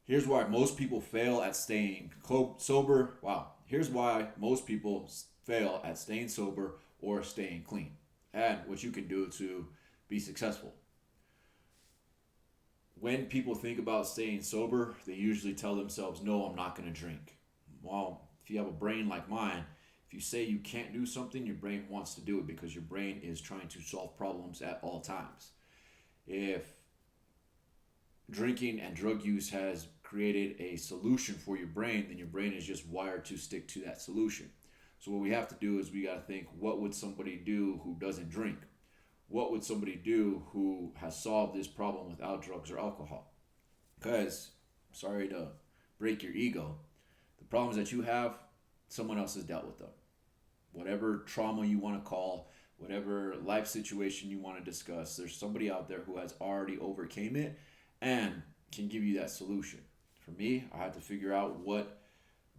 Here's why most people fail at staying sober. Wow. Here's why most people fail at staying sober or staying clean, and what you can do to be successful. When people think about staying sober, they usually tell themselves, no, I'm not going to drink. Well, if you have a brain like mine, if you say you can't do something, your brain wants to do it because your brain is trying to solve problems at all times. If drinking and drug use has created a solution for your brain, then your brain is just wired to stick to that solution. So what we have to do is we got to think, what would somebody do who doesn't drink? What would somebody do who has solved this problem without drugs or alcohol? Because, sorry to break your ego, the problems that you have, someone else has dealt with them. Whatever trauma you want to call, whatever life situation you want to discuss, there's somebody out there who has already overcame it and can give you that solution. For me, I had to figure out what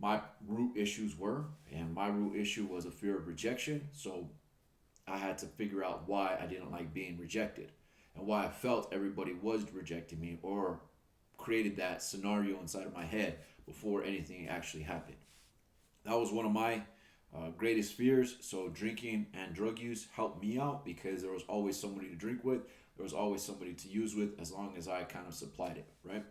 my root issues were, and my root issue was a fear of rejection. So I had to figure out why I didn't like being rejected and why I felt everybody was rejecting me, or created that scenario inside of my head before anything actually happened. That was one of my greatest fears. So drinking and drug use helped me out because there was always somebody to drink with, there was always somebody to use with, as long as I kind of supplied it, right?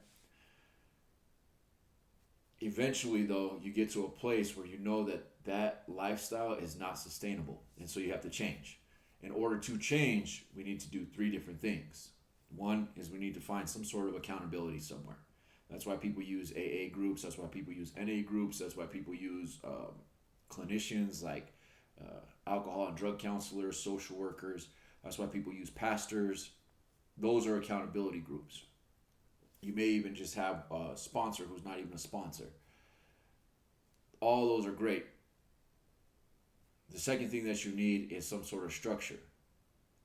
Eventually, though, you get to a place where you know that that lifestyle is not sustainable, and so you have to change. In order to change, we need to do three different things. One is we need to find some sort of accountability somewhere. That's why people use AA groups. That's why people use NA groups. That's why people use clinicians like alcohol and drug counselors, social workers. That's why people use pastors. Those are accountability groups. You may even just have a sponsor who's not even a sponsor. All those are great. The second thing that you need is some sort of structure.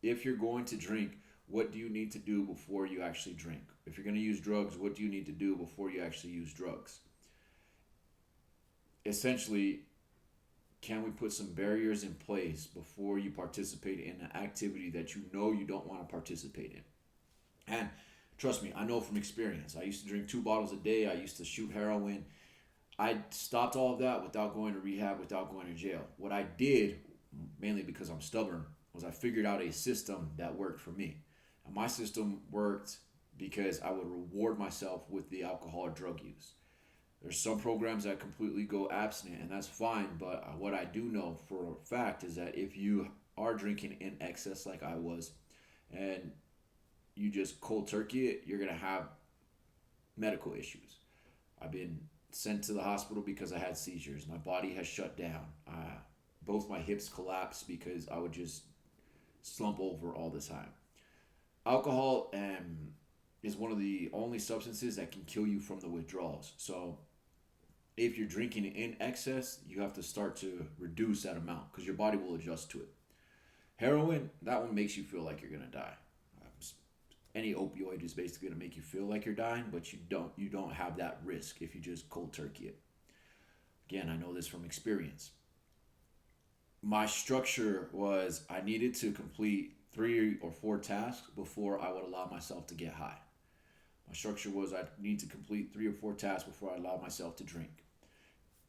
If you're going to drink, what do you need to do before you actually drink? If you're going to use drugs, what do you need to do before you actually use drugs? Essentially, can we put some barriers in place before you participate in an activity that you know you don't want to participate in? And trust me, I know from experience. I used to drink 2 bottles a day. I used to shoot heroin. I stopped all of that without going to rehab, without going to jail. What I did, mainly because I'm stubborn, was I figured out a system that worked for me. And my system worked because I would reward myself with the alcohol or drug use. There's some programs that completely go abstinent, and that's fine. But what I do know for a fact is that if you are drinking in excess, like I was, and you just cold turkey it, you're gonna have medical issues. I've been sent to the hospital because I had seizures. My body has shut down. Both my hips collapsed because I would just slump over all the time. Alcohol is one of the only substances that can kill you from the withdrawals. So if you're drinking in excess, you have to start to reduce that amount because your body will adjust to it. Heroin, that one makes you feel like you're gonna die. Any opioid is basically gonna make you feel like you're dying, but you don't have that risk if you just cold turkey it. Again, I know this from experience. My structure was I needed to complete 3 or 4 tasks before I would allow myself to get high. My structure was I need to complete 3 or 4 tasks before I allow myself to drink.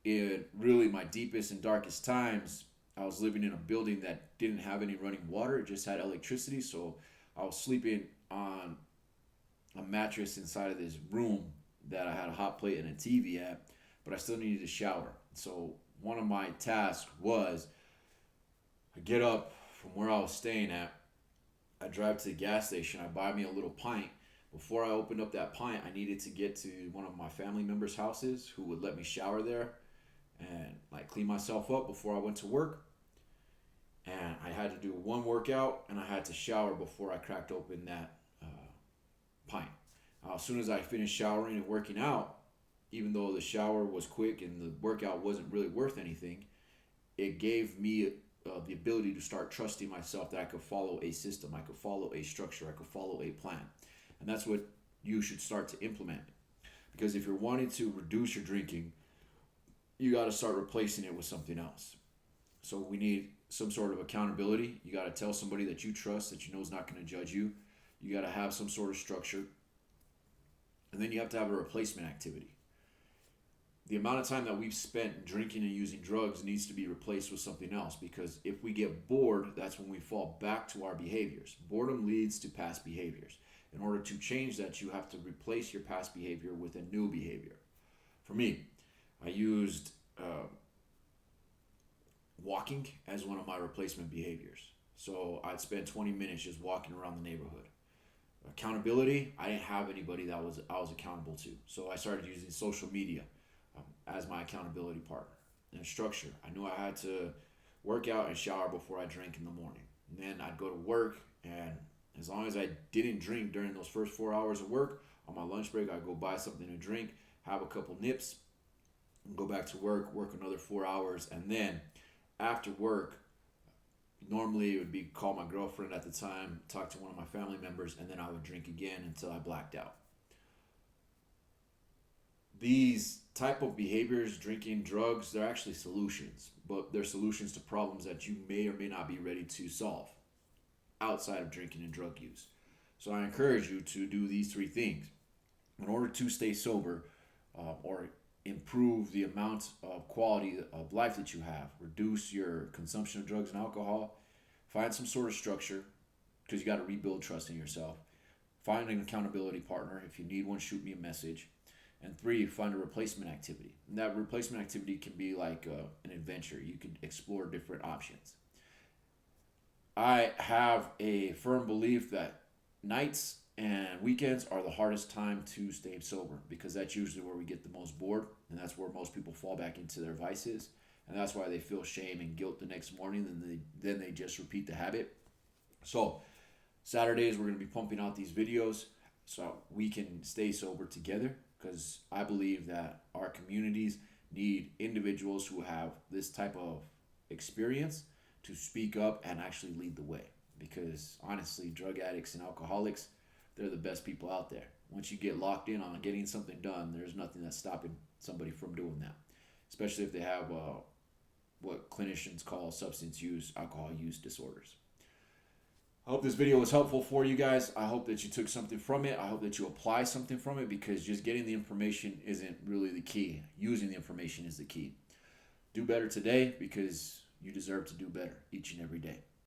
In really my deepest and darkest times, I was living in a building that didn't have any running water. It just had electricity. So I was sleeping on a mattress inside of this room that I had a hot plate and a TV at, but I still needed to shower. So one of my tasks was I get up from where I was staying at, I drive to the gas station, I buy me a little pint. Before I opened up that pint, I needed to get to one of my family members' houses who would let me shower there and like clean myself up before I went to work. And I had to do one workout and I had to shower before I cracked open that pint. As soon as I finished showering and working out, even though the shower was quick and the workout wasn't really worth anything, it gave me the ability to start trusting myself that I could follow a system, I could follow a structure, I could follow a plan. And that's what you should start to implement. Because if you're wanting to reduce your drinking, you got to start replacing it with something else. So we need some sort of accountability. You got to tell somebody that you trust, that you know is not going to judge you. You got to have some sort of structure. And then you have to have a replacement activity. The amount of time that we've spent drinking and using drugs needs to be replaced with something else, because if we get bored, that's when we fall back to our behaviors. Boredom leads to past behaviors. In order to change that, you have to replace your past behavior with a new behavior. For me, I used walking as one of my replacement behaviors. So I'd spend 20 minutes just walking around the neighborhood. Accountability, I didn't have anybody that I was accountable to. So I started using social media as my accountability partner. And structure, I knew I had to work out and shower before I drank in the morning. And then I'd go to work, and as long as I didn't drink during those first 4 hours of work, on my lunch break, I'd go buy something to drink, have a couple nips, and go back to work another 4 hours. And then after work, normally it would be call my girlfriend at the time, talk to one of my family members, and then I would drink again until I blacked out. These type of behaviors, drinking, drugs, they're actually solutions, but they're solutions to problems that you may or may not be ready to solve outside of drinking and drug use. So I encourage you to do these three things in order to stay sober, or improve the amount of quality of life that you have. Reduce your consumption of drugs and alcohol. Find some sort of structure, because you got to rebuild trust in yourself. Find an accountability partner. If you need one, shoot me a message. And 3, find a replacement activity. And that replacement activity can be like an adventure. You can explore different options. I have a firm belief that nights and weekends are the hardest time to stay sober, because that's usually where we get the most bored, and that's where most people fall back into their vices, and that's why they feel shame and guilt the next morning, and then they just repeat the habit. So Saturdays we're going to be pumping out these videos so we can stay sober together, because I believe that our communities need individuals who have this type of experience to speak up and actually lead the way. Because honestly, drug addicts and alcoholics, they're the best people out there. Once you get locked in on getting something done, there's nothing that's stopping somebody from doing that, especially if they have what clinicians call substance use, alcohol use disorders. I hope this video was helpful for you guys. I hope that you took something from it. I hope that you apply something from it, because just getting the information isn't really the key. Using the information is the key. Do better today, because you deserve to do better each and every day.